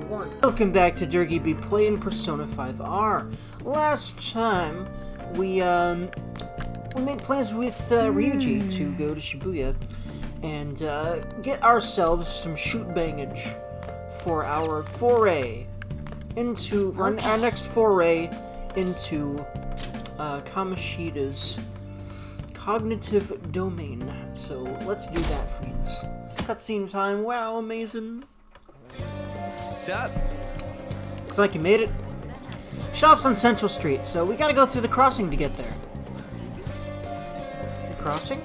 1. Welcome back to Dergy be playing Persona 5R. Last time, we made plans with Ryuji to go to Shibuya and get ourselves some shoot-bangage for our foray into, our next foray into Kamoshida's cognitive domain. So let's do that, friends. Cutscene time. Wow, amazing. What's up? Looks like you made it. Shop's on Central Street, so we gotta go through the crossing to get there. The crossing?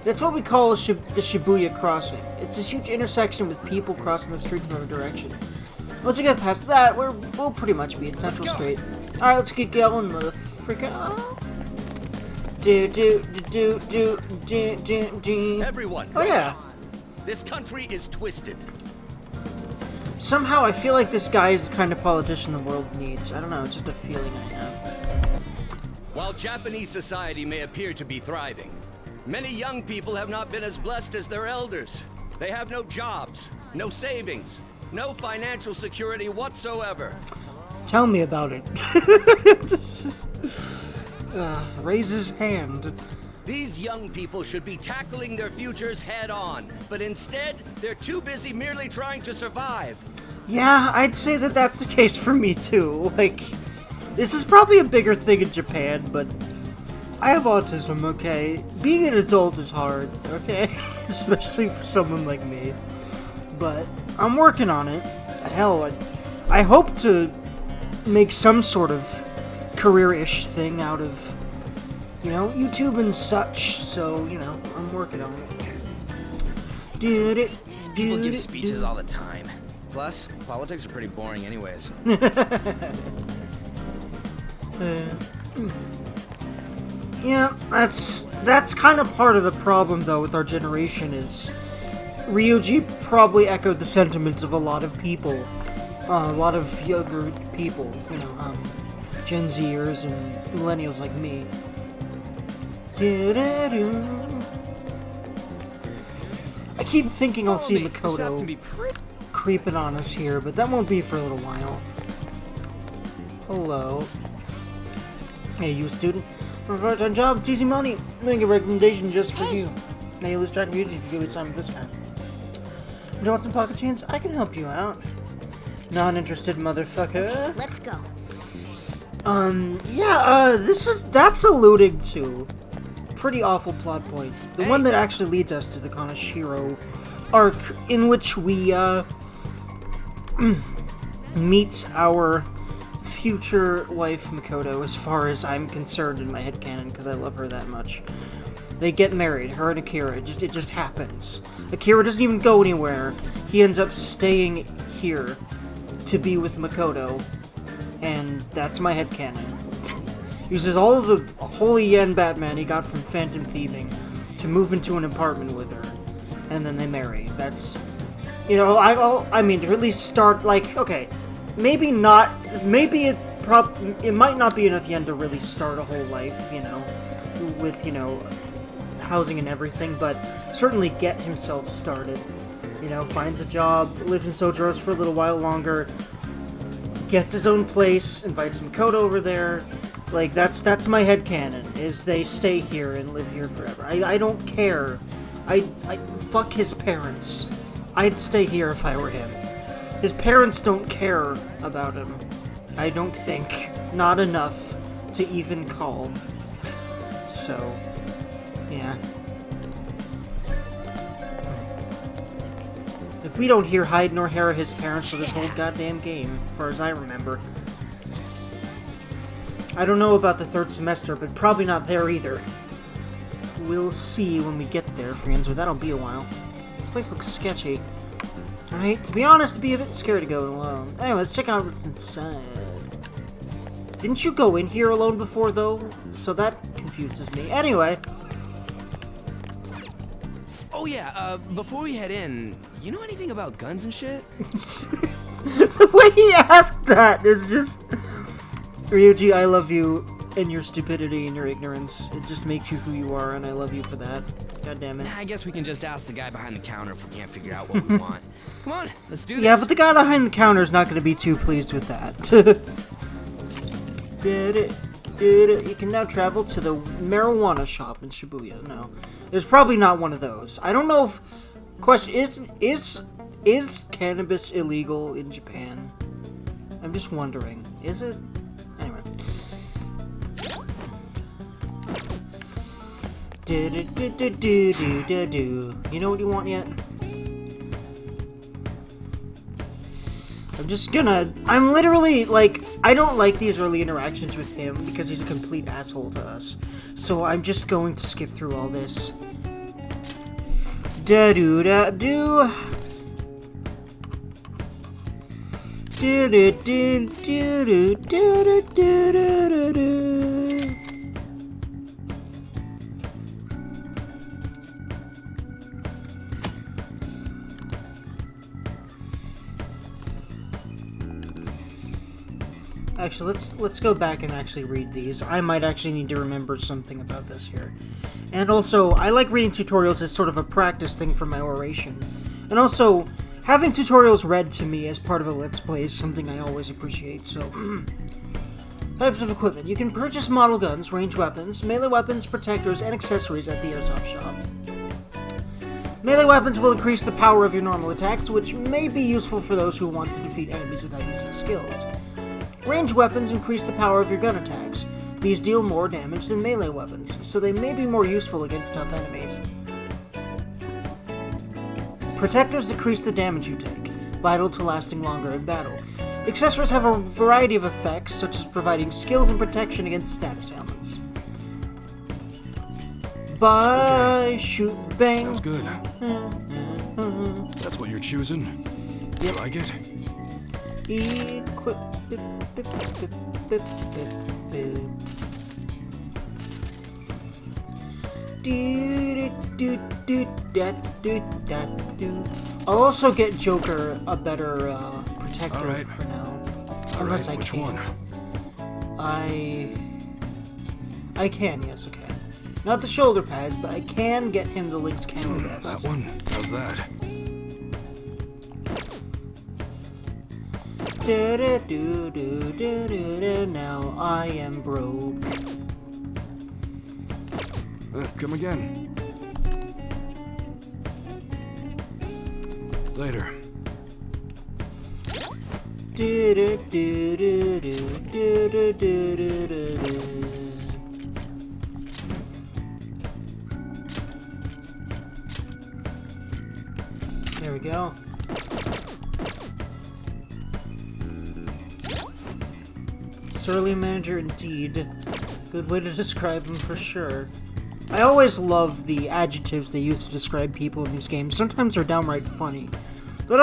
That's what we call the Shibuya Crossing. It's this huge intersection with people crossing the street from every direction. Once we get past that, we'll pretty much be at Central Street. Alright, let's get going, motherfricker. Everyone, oh yeah. This country is twisted. Somehow I feel like this guy is the kind of politician the world needs. I don't know, it's just a feeling I have. While Japanese society may appear to be thriving, many young people have not been as blessed as their elders. They have no jobs, no savings, no financial security whatsoever. Tell me about it. Raise his hand. These young people should be tackling their futures head on, but instead, they're too busy merely trying to survive. Yeah, I'd say that that's the case for me too. Like, this is probably a bigger thing in Japan, but I have autism, okay? Being an adult is hard, okay? Especially for someone like me. But I'm working on it. Hell, I hope to make some sort of career-ish thing out of, you know, YouTube and such, so, you know, I'm working on it. People give speeches all the time. Plus, politics are pretty boring anyways. Yeah, that's kind of part of the problem, though, with our generation, is Ryuji probably echoed the sentiments of a lot of people. A lot of younger people, you know, Gen Zers and millennials like me. I keep thinking I'll see Makoto creeping on us here, but that won't be for a little while. Hello. Hey, you a student? For a part-time job, it's easy money. Make a recommendation just for you. Now you lose track of Ryuji if you go time this time. You want some pocket change? I can help you out. Non-interested motherfucker. Let's go. That's alluding to pretty awful plot point. The one that actually leads us to the Kaneshiro arc, in which we, meet our future wife, Makoto, as far as I'm concerned in my headcanon, because I love her that much. They get married, her and Akira, it just happens. Akira doesn't even go anywhere. He ends up staying here to be with Makoto, and that's my headcanon. He uses all of the holy yen Batman he got from Phantom Thieving to move into an apartment with her, and then they marry. That's, you know, I mean, to at least start, like, okay, maybe not, maybe it might not be enough yen to really start a whole life, you know, with, you know, housing and everything, but certainly get himself started. You know, finds a job, lives in Sojourns for a little while longer, gets his own place, invites Makoto over there. Like, that's my headcanon, is they stay here and live here forever. I don't care. I fuck his parents. I'd stay here if I were him. His parents don't care about him. I don't think. Not enough to even call. So, yeah. We don't hear hide nor hair of his parents for this whole goddamn game, as far as I remember. I don't know about the third semester, but probably not there either. We'll see when we get there, friends, but that'll be a while. This place looks sketchy. Alright, to be honest, I'd be a bit scared to go alone. Anyway, let's check out what's inside. Didn't you go in here alone before, though? So that confuses me. Anyway. Oh yeah, before we head in, you know anything about guns and shit? The way he asked that is just... Ryuji, I love you and your stupidity and your ignorance. It just makes you who you are, and I love you for that. God damn it. I guess we can just ask the guy behind the counter if we can't figure out what we want. Come on, let's do this. Yeah, but the guy behind the counter is not going to be too pleased with that. You can now travel to the marijuana shop in Shibuya. No, there's probably not one of those. I don't know if... Question, is cannabis illegal in Japan? I'm just wondering. Is it? Anyway. You know what you want yet? I'm literally, like, I don't like these early interactions with him because he's a complete asshole to us. So I'm just going to skip through all this. Da-do-da-do. Do-do-do-do-do-do-do-do-do. Actually, let's go back and actually read these. I might actually need to remember something about this here. And also, I like reading tutorials as sort of a practice thing for my oration. And also, having tutorials read to me as part of a Let's Play is something I always appreciate, so... Types of equipment. You can purchase model guns, ranged weapons, melee weapons, protectors, and accessories at the airsoft shop. Melee weapons will increase the power of your normal attacks, which may be useful for those who want to defeat enemies without using skills. Ranged weapons increase the power of your gun attacks. These deal more damage than melee weapons, so they may be more useful against tough enemies. Protectors decrease the damage you take, vital to lasting longer in battle. Accessories have a variety of effects, such as providing skills and protection against status ailments. Bye, shoot, bang. Sounds good. That's what you're choosing. Yep. You like it? Equip. I'll also get Joker a better protector for now. Unless I which can't. One? I can, yes, okay. Not the shoulder pads, but I can get him the Link's camo vest. That one? How's that? Now I am broke. Come again. Later. There we go. Surly manager indeed. Good way to describe him for sure. I always love the adjectives they use to describe people in these games. Sometimes they're downright funny, but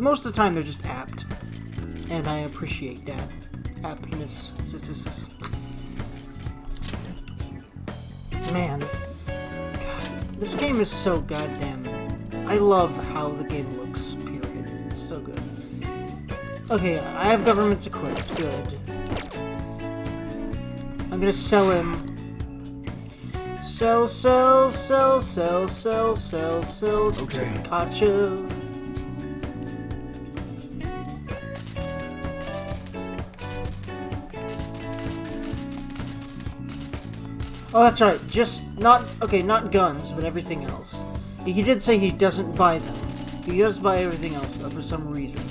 most of the time they're just apt. And I appreciate that. Aptness. Man. God, this game is so goddamn... I love how the game looks, period. It's so good. Okay, I have governments equipped. Good. I'm gonna sell him. Sell. Okay. Kachu. Oh, that's right. Not guns, but everything else. He did say he doesn't buy them. He does buy everything else, though, for some reason.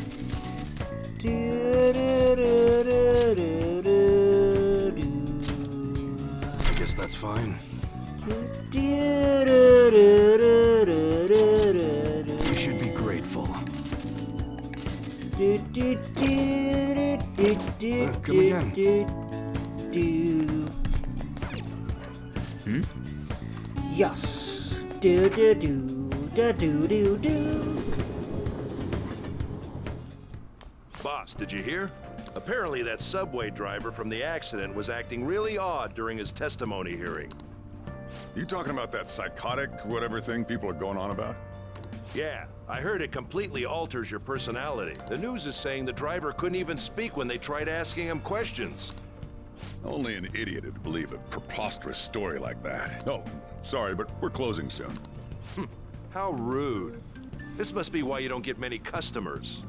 I guess that's fine. You should be grateful. Come again. Yes. Boss, did you hear? Apparently that subway driver from the accident was acting really odd during his testimony hearing. You talking about that psychotic whatever thing people are going on about? Yeah, I heard it completely alters your personality. The news is saying the driver couldn't even speak when they tried asking him questions. Only an idiot would believe a preposterous story like that. Oh, sorry, but we're closing soon. How rude. This must be why you don't get many customers.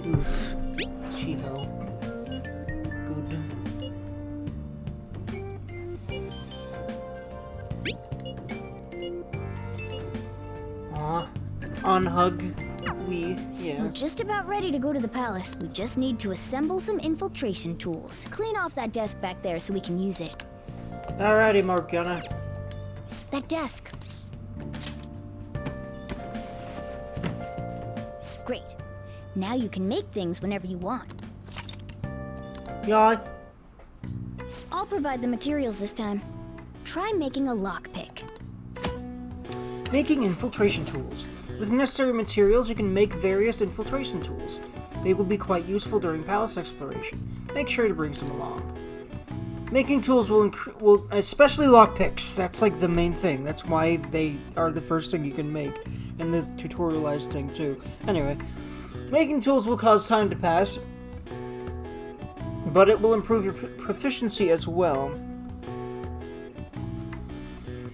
Oof. Cheeto. Good. Aw. Unhug. Yeah. We're just about ready to go to the palace. We just need to assemble some infiltration tools. Clean off that desk back there so we can use it. Alrighty, Morgana. That desk. Great. Now you can make things whenever you want. Yeah. I'll provide the materials this time. Try making a lockpick. Making infiltration tools. With necessary materials, you can make various infiltration tools. They will be quite useful during palace exploration. Make sure to bring some along. Making tools will especially lockpicks. That's like the main thing. That's why they are the first thing you can make. And the tutorialized thing too. Anyway, making tools will cause time to pass, but it will improve your proficiency as well.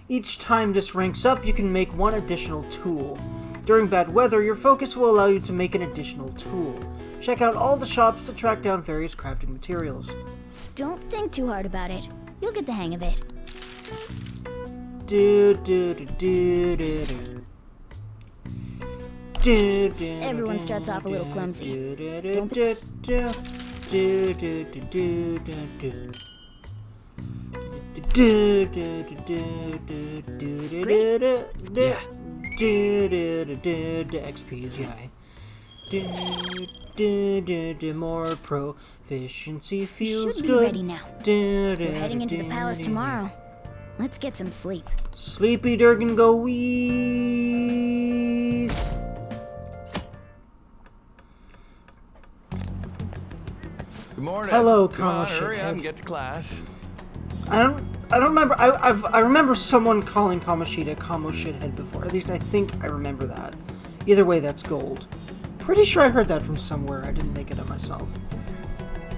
Each time this ranks up, you can make one additional tool. During bad weather, your focus will allow you to make an additional tool. Check out all the shops to track down various crafting materials. Don't think too hard about it. You'll get the hang of it. Everyone starts off a little clumsy. Don't be... Yeah. XP's, yeah. More proficiency feels Should be good. ready now. We're heading into the palace tomorrow. Let's get some sleep. Sleepy Durgan go wee. Good morning. Hello, Come on, Kamo hurry up shithead. and get to class. I don't remember. I remember someone calling Kamoshida Kamo shithead before. At least I think I remember that. Either way, that's gold. Pretty sure I heard that from somewhere. I didn't make it up myself.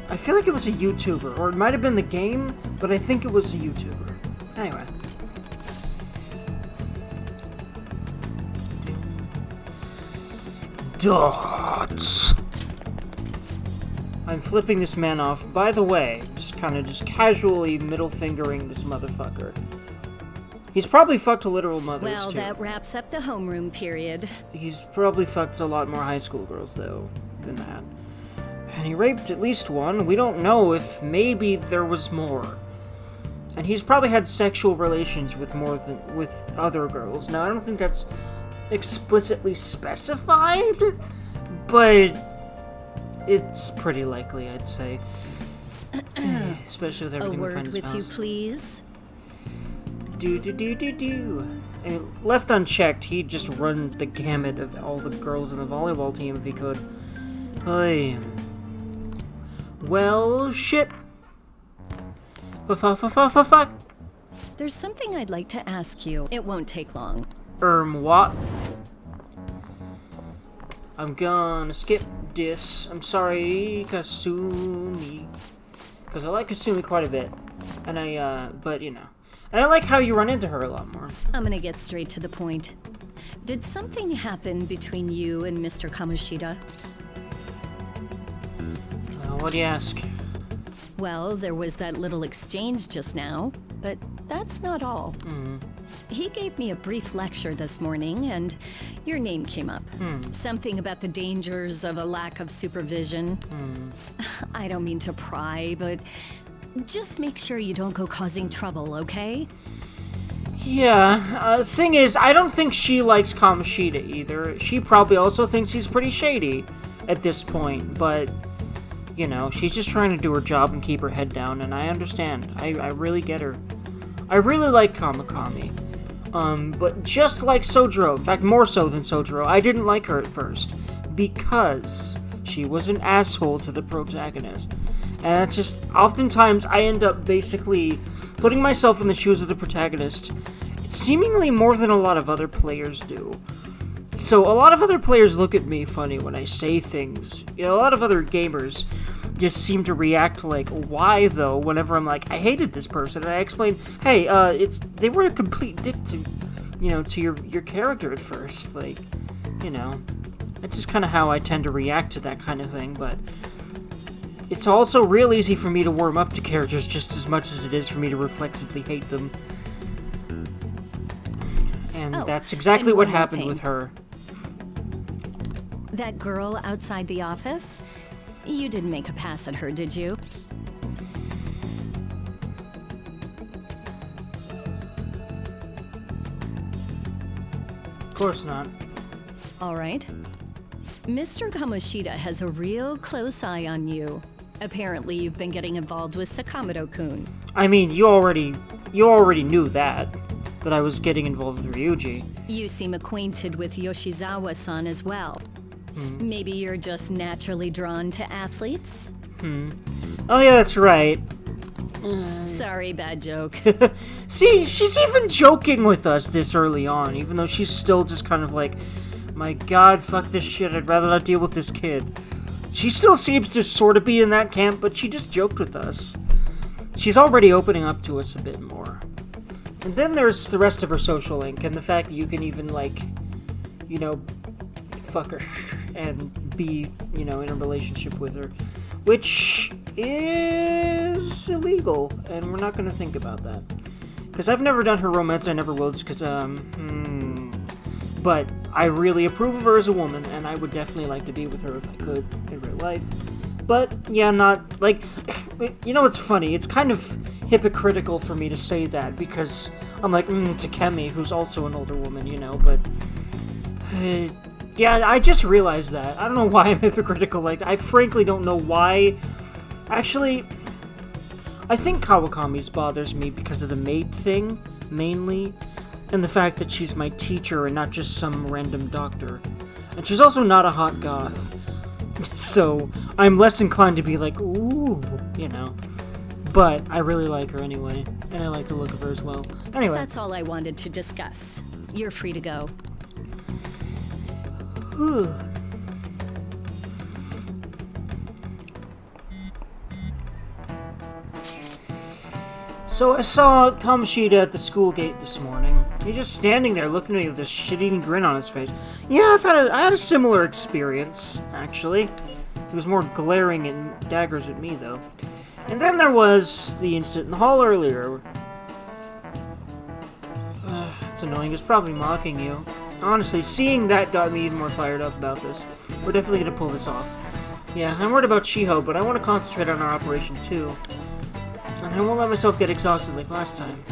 I feel like it was a YouTuber, or it might have been the game, but I think it was a YouTuber. Anyway. Dots. I'm flipping this man off. By the way, just casually middle fingering this motherfucker. He's probably fucked literal mothers, Well, too. that wraps up the homeroom period. He's probably fucked a lot more high school girls, though, than that. And he raped at least one. We don't know if maybe there was more. And he's probably had sexual relations with with other girls. Now, I don't think that's explicitly specified, but it's pretty likely, I'd say. Especially with A everything we find word in his with you, house. please. I mean, left unchecked, he'd just run the gamut of all the girls in the volleyball team if he could. Hey. Well, shit. Fuck. There's something I'd like to ask you. It won't take long. What? I'm gonna skip this. I'm sorry, Kasumi. Because I like Kasumi quite a bit. And but you know. And I like how you run into her a lot more. I'm gonna get straight to the point. Did something happen between you and Mr. Kamoshida? What do you ask? Well, there was that little exchange just now, but that's not all. He gave me a brief lecture this morning, and your name came up. Something about the dangers of a lack of supervision. I don't mean to pry, but just make sure you don't go causing trouble, okay? Yeah, thing is, I don't think she likes Kamoshida either. She probably also thinks he's pretty shady at this point, but You know, she's just trying to do her job and keep her head down, and I understand. I really get her. I really like Kamakami. But just like Sojiro, in fact more so than Sojiro, I didn't like her at first. Because she was an asshole to the protagonist. And that's just, oftentimes I end up basically putting myself in the shoes of the protagonist, seemingly more than a lot of other players do. So a lot of other players look at me funny when I say things. You know, a lot of other gamers just seem to react like, why though, whenever I'm like, I hated this person, and I explain, hey, they were a complete dick to, you know, to your character at first, like, you know, that's just kind of how I tend to react to that kind of thing, but it's also real easy for me to warm up to characters just as much as it is for me to reflexively hate them. And that's exactly what happened with her. That girl outside the office? You didn't make a pass at her, did you? Of course not. All right. Mr. Kamoshida has a real close eye on you. Apparently, you've been getting involved with Sakamoto-kun. I mean, you already knew that I was getting involved with Ryuji. You seem acquainted with Yoshizawa-san as well. Maybe you're just naturally drawn to athletes? Oh yeah, that's right. Sorry, bad joke. See, she's even joking with us this early on, even though she's still just kind of like, my god, fuck this shit, I'd rather not deal with this kid. She still seems to sort of be in that camp, but she just joked with us. She's already opening up to us a bit more. And then there's the rest of her social link, and the fact that you can even, like, you know, fuck her and be, you know, in a relationship with her, which is illegal, and we're not going to think about that. Because I've never done her romance, I never will, just because, but I really approve of her as a woman, and I would definitely like to be with her if I could in real life. But, yeah, not, like, you know what's funny? It's kind of hypocritical for me to say that, because I'm like, Takemi, who's also an older woman, you know, but, yeah, I just realized that. I don't know why I'm hypocritical like that. I frankly don't know why. Actually, I think Kawakami's bothers me because of the maid thing, mainly, and the fact that she's my teacher and not just some random doctor. And she's also not a hot goth. So, I'm less inclined to be like, ooh, you know. But I really like her anyway, and I like the look of her as well. Anyway. That's all I wanted to discuss. You're free to go. So I saw Kamoshida at the school gate this morning. He's just standing there looking at me with this shit-eating grin on his face. Yeah, I had a similar experience, actually. He was more glaring and daggers at me, though. And then there was the incident in the hall earlier. It's annoying. He's probably mocking you. Honestly, seeing that got me even more fired up about this. We're definitely going to pull this off. Yeah, I'm worried about Shiho, but I want to concentrate on our operation, too. And I won't let myself get exhausted like last time.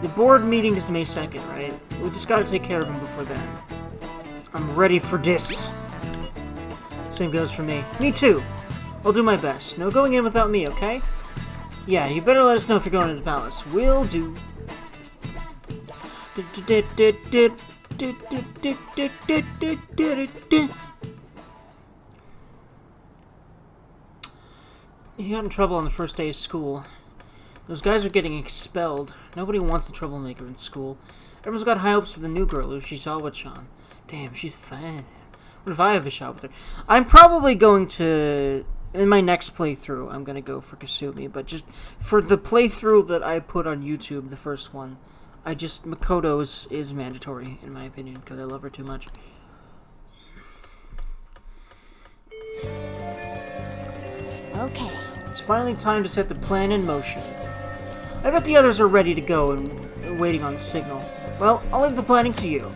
The board meeting is May 2nd, right? We just gotta take care of him before then. I'm ready for this. Same goes for me. Me too. I'll do my best. No going in without me, okay? Yeah, you better let us know if you're going to the palace. Will do. He got in trouble on the first day of school. Those guys are getting expelled. Nobody wants a troublemaker in school. Everyone's got high hopes for the new girl, Ushizawa-chan. Damn, she's fine. What if I have a shot with her? I'm probably going to... In my next playthrough, I'm going to go for Kasumi. But just for the playthrough that I put on YouTube, the first one, Makoto is mandatory, in my opinion, because I love her too much. Okay. It's finally time to set the plan in motion. I bet the others are ready to go and waiting on the signal. Well, I'll leave the planning to you.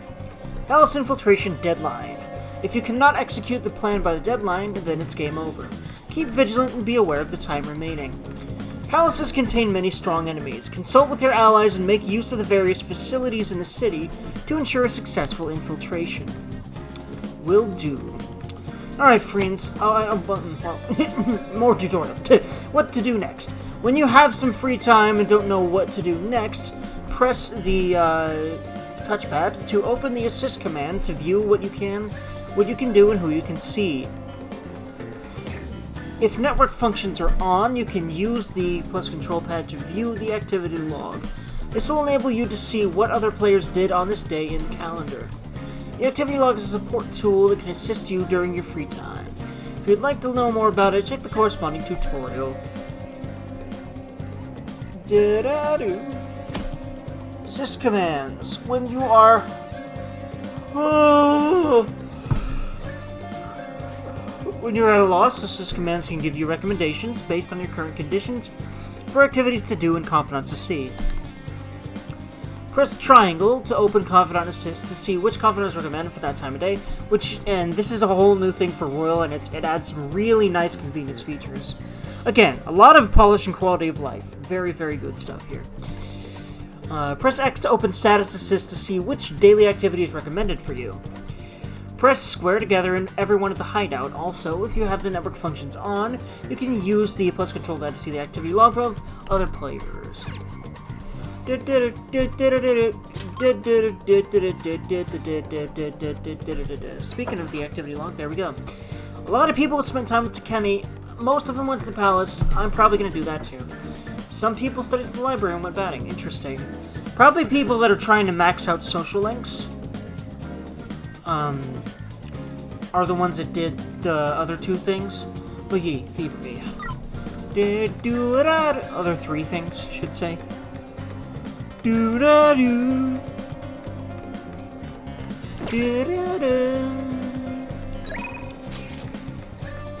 Palace infiltration deadline. If you cannot execute the plan by the deadline, then it's game over. Keep vigilant and be aware of the time remaining. Palaces contain many strong enemies. Consult with your allies and make use of the various facilities in the city to ensure a successful infiltration. Will do. Alright, friends. Well, more tutorial. What to do next. When you have some free time and don't know what to do next, press the touchpad to open the assist command to view what you can do and who you can see. If network functions are on, you can use the plus control pad to view the activity log. This will enable you to see what other players did on this day in the calendar. The activity log is a support tool that can assist you during your free time. If you'd like to know more about it, check the corresponding tutorial. Assist commands. When you are... When you're at a loss, assist commands can give you recommendations based on your current conditions for activities to do and confidants to see. Press triangle to open Confidant Assist to see which confidant is recommended for that time of day, and this is a whole new thing for Royal, and it adds some really nice convenience features. Again, a lot of polish and quality of life. Very, very good stuff here. Press X to open Status Assist to see which daily activity is recommended for you. Press square to gather in everyone at the hideout. Also, if you have the network functions on, you can use the plus control pad to see the activity log of other players. Speaking of the activity log, there we go. A lot of people spent time with Takemi. Most of them went to the palace. I'm probably going to do that too. Some people studied at the library and went batting. Interesting. Probably people that are trying to max out social links. Are the ones that did the other two things. Boogie, thievery. Other three things, should say.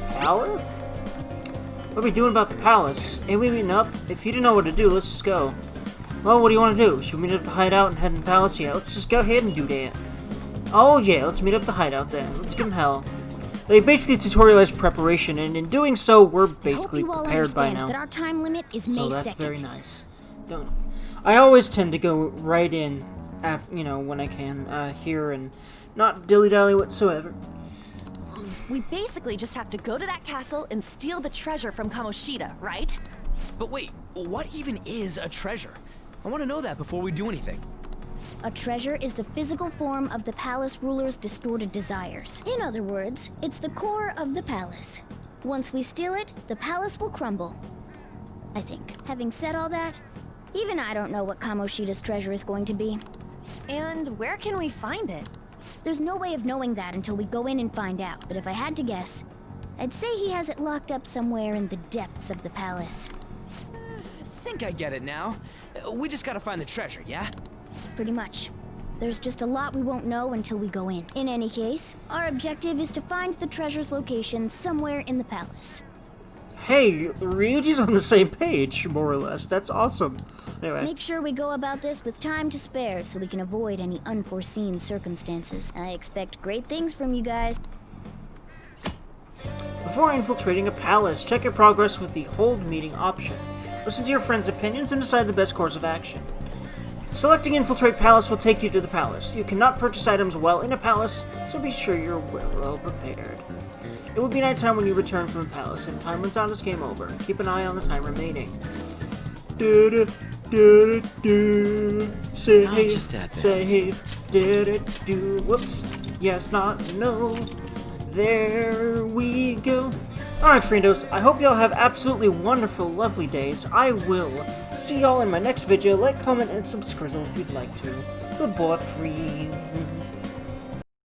Palace? What are we doing about the palace? Ain't we meeting up? If you didn't know what to do, let's just go. Well, what do you want to do? Should we meet up at the hideout and head in the palace? Yeah, let's just go ahead and do that. Oh yeah, let's meet up at the hideout then. Let's give them hell. They basically tutorialized preparation, and in doing so, we're basically prepared by now. That our time limit is so May that's 2nd. very nice. I always tend to go right in, when I can, here and not dilly-dally whatsoever. We basically just have to go to that castle and steal the treasure from Kamoshida, right? But wait, what even is a treasure? I want to know that before we do anything. A treasure is the physical form of the palace ruler's distorted desires. In other words, it's the core of the palace. Once we steal it, the palace will crumble. I think. Having said all that, even I don't know what Kamoshida's treasure is going to be. And where can we find it? There's no way of knowing that until we go in and find out, but if I had to guess, I'd say he has it locked up somewhere in the depths of the palace. I think I get it now. We just gotta find the treasure, yeah? Pretty much. There's just a lot we won't know until we go in. In any case, our objective is to find the treasure's location somewhere in the palace. Hey, Ryuji's on the same page, more or less. That's awesome. Anyway. Make sure we go about this with time to spare so we can avoid any unforeseen circumstances. I expect great things from you guys. Before infiltrating a palace, check your progress with the hold meeting option. Listen to your friends' opinions and decide the best course of action. Selecting Infiltrate Palace will take you to the palace. You cannot purchase items while in a palace, so be sure you're well prepared. It will be nighttime when you return from the palace. If time runs out, it's game over. Keep an eye on the time remaining. Save. Whoops. Yes, not, no. There we go. Alright, friendos, I hope y'all have absolutely wonderful, lovely days. I will see y'all in my next video. Like, comment, and subscribe if you'd like to. Goodbye, friends.